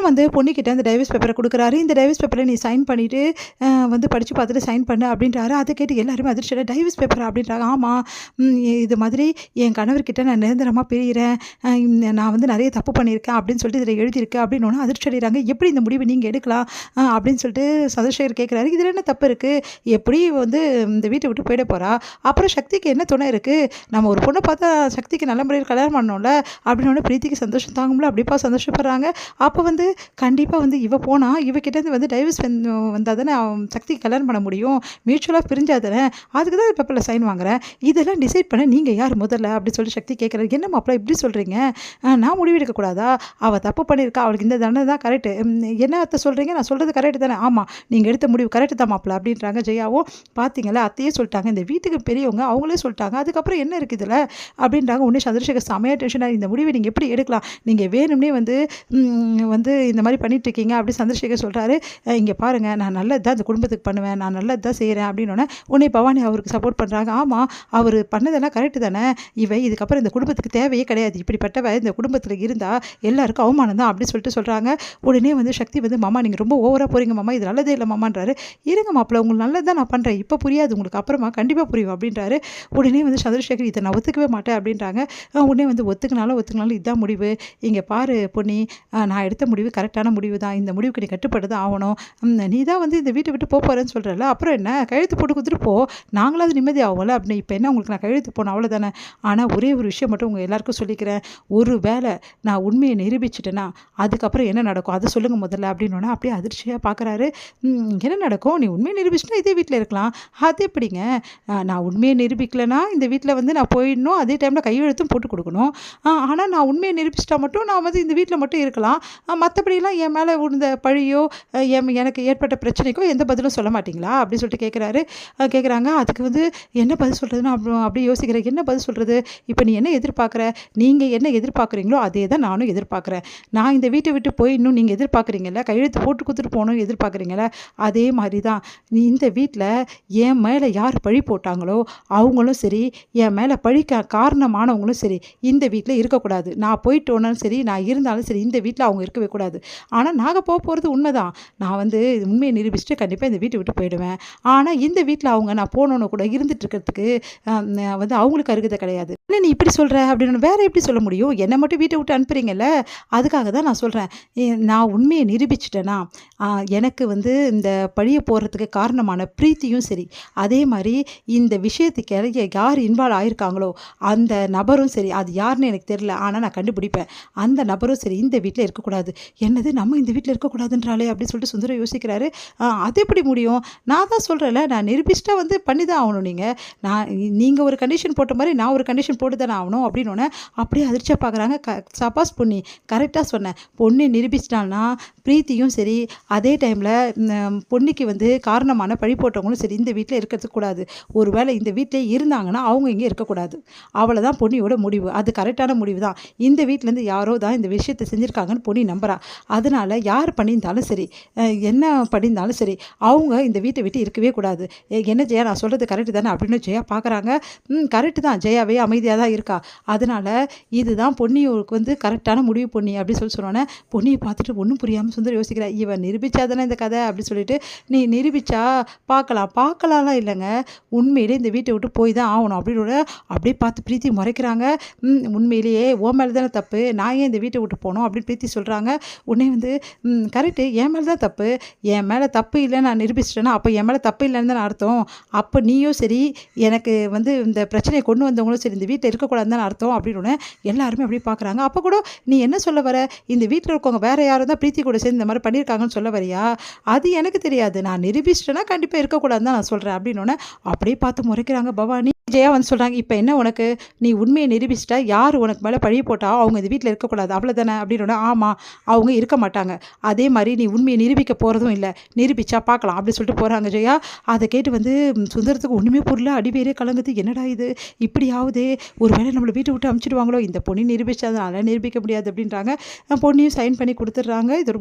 அப்புறம் வந்து பொண்ணுக்கிட்ட அந்த டைவர்ஸ் பேப்பரை கொடுக்குறாரு. இந்த டைவர்ஸ் பேப்பரை நீ சைன் பண்ணிவிட்டு வந்து படித்து பார்த்துட்டு சைன் பண்ணு அப்படின்றாரு. அதை கேட்டு எல்லாருமே அதிர்ச்சியில் டைவர்ஸ் பேப்பரா அப்படின்றாங்க. ஆமாம், இது மாதிரி என் கணவர்கிட்ட நான் நிரந்தரமாக பிரிகிறேன், நான் வந்து நிறைய தப்பு பண்ணியிருக்கேன் அப்படின்னு சொல்லிட்டு இதில் எழுதியிருக்கேன் அப்படின்னு ஒன்று அதிர்ச்சி அடைகிறாங்க. எப்படி இந்த முடிவை நீங்கள் எடுக்கலாம் அப்படின்னு சொல்லிட்டு சந்திரசேகர் கேட்குறாரு. இதில் என்ன தப்பு இருக்குது, எப்படி வந்து இந்த வீட்டை விட்டு போயிட போகிறா, அப்புறம் சக்திக்கு என்ன துணை இருக்குது, நம்ம ஒரு பொண்ணை பார்த்தா சக்திக்கு நல்ல முறையில் கல்யாணம் பண்ணோம்ல அப்படின்னு பிரீத்திக்கு சந்தோஷம் தாங்கும்ல, அப்படிப்பா சந்தோஷப்படுறாங்க. அப்போ வந்து கண்டிப்பாக வந்து இவ போனால் இவகிட்டேருந்து வந்து டைவர்ஸ் வந்தால் தானே சக்திக்கு கல்யாணம் பண்ண முடியும், மியூச்சுவலாக பிரிஞ்சா தானே, அதுக்கு தான் பேப்பரில் சைன் வாங்குறேன், இதெல்லாம் டிசைட் பண்ண நீங்கள் யார் முதல்ல அப்படின்னு சொல்லி சக்தி கேட்குறாரு. என்ன மாப்பிள்ள இப்படி சொல்கிறீங்க, நான் முடிவெடுக்கக்கூடாதா, அவள் தப்பு பண்ணியிருக்கா, அவளுக்கு இந்த தண்டனை தான் கரெக்டு, என்ன அத்தை சொல்கிறீங்க, நான் சொல்கிறது கரெக்டு தானே, ஆமாம் நீங்கள் எடுத்த முடிவு கரெக்டு தான் மாப்பிள்ள அப்படின்றாங்க. ஜெயாவும் பார்த்தீங்களா அத்தையே சொல்லிட்டாங்க, இந்த வீட்டுக்கு பெரியவங்க அவங்களே சொல்லிட்டாங்க, அதுக்கப்புறம் என்ன இருக்குது இதில் அப்படின்றாங்க. உடனே சந்திரசேகர் செமையாக டென்ஷனாக, இந்த முடிவை நீங்கள் எப்படி எடுக்கலாம், நீங்கள் வேணும்னே வந்து இந்த மாதிரி பண்ணிட்டுருக்கீங்க அப்படி சந்திரசேகர் சொல்கிறாரு. இங்கே பாருங்கள், நான் நல்லது தான் இந்த குடும்பத்துக்கு பண்ணுவேன், நான் நல்லது தான் செய்கிறேன் அப்படின்னோடனே உடனே பவானி அவருக்கு சப்போர்ட் பண்ணுறாங்க. ஆமாம் அவர் பண்ணதெல்லாம் கரெக்டு தானே, இதுக்கப்புறம் இந்த குடும்பத்துக்கு தேவையே கிடையாது, இப்படிப்பட்டவ இந்த குடும்பத்தில் இருந்தால் எல்லாருக்கும் அவமானம் தான் அப்படி சொல்லிட்டு சொல்கிறாங்க. உடனே வந்து சக்தி வந்து மாமா நீங்கள் ரொம்ப ஓவராக போகிறீங்க மாமா, இது நல்லதே இல்லை மாமான்றாரு. இருங்க மாப்பிள்ள உங்களுக்கு நல்லது தான் நான் பண்ணுறேன், இப்போ புரியாது உங்களுக்கு, அப்புறமா கண்டிப்பாக புரியும் அப்படின்றாரு. உடனே வந்து சந்திரசேகர் இதை நான் ஒத்துக்கவே மாட்டேன் அப்படின்றாங்க. உடனே வந்து ஒத்துக்கினாலும் இதுதான் முடிவு, இங்கே பாரு பொன்னி, நான் எடுத்த முடிவு கரெக்டான முடிவு தான், இந்த முடிவுக்கு நீ கட்டுப்பட்டு தான் ஆகணும், நீ தான் வந்து இந்த வீட்டை விட்டு போகிறேன்னு சொல்கிறல, அப்புறம் என்ன கழுத்து போட்டு கொடுத்துட்டு போ, நாங்களாவது நிம்மதி ஆகும்ல அப்படின்னு, இப்போ என்ன உங்களுக்கு நான் கழுத்து போனேன் அவ்வளோதானே, ஆனால் ஒரே ஒரு விஷயம் மட்டும் உங்கள் எல்லாருக்கும் சொல்லிக்கிறேன், ஒரு வேளை நான் உண்மையை நிரூபிச்சிட்டேன்னா அதுக்கப்புறம் என்ன நடக்கும் அதை சொல்லுங்கள் முதல்ல அப்படின்னோன்னா அப்படியே அதிர்ச்சியாக பார்க்குறாரு. என்ன நடக்கும், நீ உண்மையை நிரூபிச்சுன்னா இதே வீட்டில் இருக்கலாம், அது எப்படிங்க, நான் உண்மையை நிரூபிக்கலைன்னா இந்த வீட்டில் வந்து நான் போயிடணும், அதே டைமில் கையெழுத்தும் போட்டு கொடுக்கணும், ஆனால் நான் உண்மையை நிரூபிச்சிட்டா மட்டும் நான் வந்து இந்த வீட்டில் மட்டும் இருக்கலாம், மற்றபடிலாம் என் மேலே விழுந்த பழியோ எனக்கு ஏற்பட்ட பிரச்சனைக்கோ எந்த பதிலும் சொல்ல மாட்டிங்களா அப்படின்னு சொல்லிட்டு கேட்குறாங்க. அதுக்கு வந்து என்ன பதில் சொல்கிறதுன்னு அப்படியே யோசிக்கிறேன், என்ன பதில் சொல்கிறது, இப்போ நீ என்ன எதிர்பார்க்குற, நீங்கள் என்ன எதிர்பார்க்குறீங்களோ அதே தான் நானும் எதிர்பார்க்குறேன், நான் இந்த வீட்டை விட்டு போய் இன்னும் நீங்கள் எதிர்பார்க்குறீங்கல்ல, கையெழுத்து போட்டு கொடுத்துட்டு போகணும் எதிர்பார்க்குறீங்கள, அதே மாதிரி தான் இந்த வீட்டில் என் மேலே யார் பழி போட்டாங்களோ அவங்களும் சரி, என் மேலே பழிக்க காரணமானவங்களும் சரி இந்த வீட்டில் இருக்கக்கூடாது, நான் போயிட்டோன்னாலும் சரி நான் இருந்தாலும் சரி இந்த வீட்டில் அவங்க இருக்கவே கூடாது, ஆனால் நாங்கள் போகிறது உண்மைதான், நான் வந்து உண்மையை நிரூபிச்சுட்டு கண்டிப்பாக இந்த வீட்டை விட்டு போயிடுவேன், ஆனால் இந்த வீட்டில் அவங்க நான் போகணுன்னு கூட இருந்துட்டு இருக்கிறதுக்கு வந்து அவங்களுக்கு அருகதை கிடையாது, என்ன நீ இப்படி சொல்கிற அப்படின்னு வேற எப்படி சொல்ல முடியும், என்னை மட்டும் வீட்டை விட்டு அனுப்புறீங்கல்ல, அதுக்காக தான் நான் சொல்கிறேன், நான் உண்மையை நிரூபிச்சிட்டேன்னா எனக்கு வந்து இந்த பழியை போடுறதுக்கு காரணமான பிரீத்தியும் சரி, அதே மாதிரி இந்த விஷயத்துக்கு யார் இன்வால்வ் ஆகியிருக்காங்களோ அந்த நபரும் சரி, அது யாருன்னு எனக்கு தெரியல ஆனால் நான் கண்டுபிடிப்பேன், அந்த நபரும் சரி இந்த வீட்டில் இருக்கக்கூடாது, என்னது நம்ம இந்த வீட்டில் இருக்கக்கூடாதுன்றாலே அப்படின்னு சொல்லிட்டு சுந்தரம் யோசிக்கிறாரு. அது எப்படி முடியும், நான் தான் சொல்கிறேன்ல, நான் நிரூபிச்சிட்டா வந்து பண்ணி தான் ஆகணும், நீங்கள் ஒரு கண்டிஷன் போட்ட மாதிரி நான் ஒரு கண்டிஷன் போட்டு தானே ஆகணும் அப்படின்னு அப்படியே அதிர்ச்சியாக பார்க்குறாங்க. சபாஸ் பொன்னி, கரெக்டாக சொன்னேன், பொண்ணை நிரூபிச்சிட்டால்னா பிரீத்தியும் சரி, அதே டைமில் பொன்னிக்கு வந்து காரணமான பழி போட்டவங்களும் சரி இந்த வீட்டில் இருக்கிறதுக்கு கூடாது, ஒருவேளை இந்த வீட்டிலே இருந்தாங்கன்னா அவங்க இங்கே இருக்கக்கூடாது, அவ்வளோதான் பொன்னியோட முடிவு, அது கரெக்டான முடிவு தான், இந்த வீட்டிலேருந்து யாரோ தான் இந்த விஷயத்தை செஞ்சுருக்காங்கன்னு பொன்னி நம்புறா, அதனால் யார் பண்ணியிருந்தாலும் சரி என்ன பண்ணியிருந்தாலும் சரி அவங்க இந்த வீட்டை விட்டு இருக்கவே கூடாது, என்ன ஜெயா நான் சொல்கிறது கரெக்டு தானே அப்படின்னு ஜெயா பார்க்குறாங்க. கரெக்டு தான், ஜெயாவே அமைதியாக தான் இருக்கா, அதனால் இதுதான் பொன்னியோருக்கு வந்து கரெக்டான முடிவு பொன்னி அப்படின்னு சொன்னோன்னே பொன்னியை பார்த்துட்டு ஒன்றும் புரியாமல் சுந்தரம் யோசிக்கிறா, இவன் நிரூபிச்சா தானே இந்த கதை அப்படி சொல்லிட்டு, நீ நிரூபிச்சா பார்க்கலாம்லாம் இல்லைங்க, உண்மையிலே இந்த வீட்டை விட்டு போய் தான் ஆகணும் அப்படின்னு அப்படியே பார்த்து பிரீத்தி முறைக்கிறாங்க. உண்மையிலேயே ஓ மேலே தானே தப்பு, நான் ஏன் இந்த வீட்டை விட்டு போகணும் அப்படின்னு பிரீத்தி சொல்கிறாங்க. உடனே வந்து கரெக்டு, என் மேலே தான் தப்பு, என் மேலே தப்பு இல்லைன்னு நான் நிரூபிச்சிட்டேன்னா அப்போ என் மேலே தப்பு இல்லைன்னு தான் அர்த்தம், அப்போ நீயும் சரி எனக்கு வந்து இந்த பிரச்சனையை கொண்டு வந்தவங்களும் சரி இந்த வீட்டில் இருக்கக்கூடாதுன்னு தான் அர்த்தம் அப்படின்னு எல்லாருமே அப்படியே பார்க்குறாங்க. அப்போ கூட நீ என்ன சொல்ல வர, இந்த வீட்டில் இருக்கவங்க வேறு யாரும் தான் பிரீத்தி கூட சேர்ந்து இந்த மாதிரி பண்ணியிருக்காங்கன்னு சொல்ல வரியா, அது எனக்கு தெரியாது, நான் நிரூபிச்சிட்டேன்னா கண்டிப்பாக இருக்கக்கூடாதுன்னு தான் நான் சொல்கிறேன் அப்படின்னு அப்படியே பார்த்து முறைக்கிறாங்க பவானி. ஜெயா வந்து சொல்கிறாங்க, இப்போ என்ன உனக்கு, நீ உண்மையை நிரூபிச்சிட்டா யார் உனக்கு மேலே பழி போட்டா அவங்க இந்த வீட்டில் இருக்கக்கூடாது அவ்வளோதானே அப்படின்னு, ஆமாம் அவங்க இருக்க மாட்டாங்க, அதே மாதிரி நீ உண்மையை நிரூபிக்க போகிறதும் இல்லை, நிரூபிச்சா பார்க்கலாம் அப்படி சொல்லிட்டு போகிறாங்க ஜெயா. அதை கேட்டு வந்து சுந்தரத்துக்கு ஒன்றுமே புரியல, அடிவேரே கலங்குது, என்னடா இது இப்படியாவது ஒரு வேளை நம்மளை வீட்டை விட்டு அனுப்பிச்சிடுவாங்களோ, இந்த பொண்ணு நிரூபிச்சா அதனால் நிரூபிக்க முடியாது அப்படின்றாங்க. பொண்ணையும் சைன் பண்ணி கொடுத்துட்றாங்க. இது ஒரு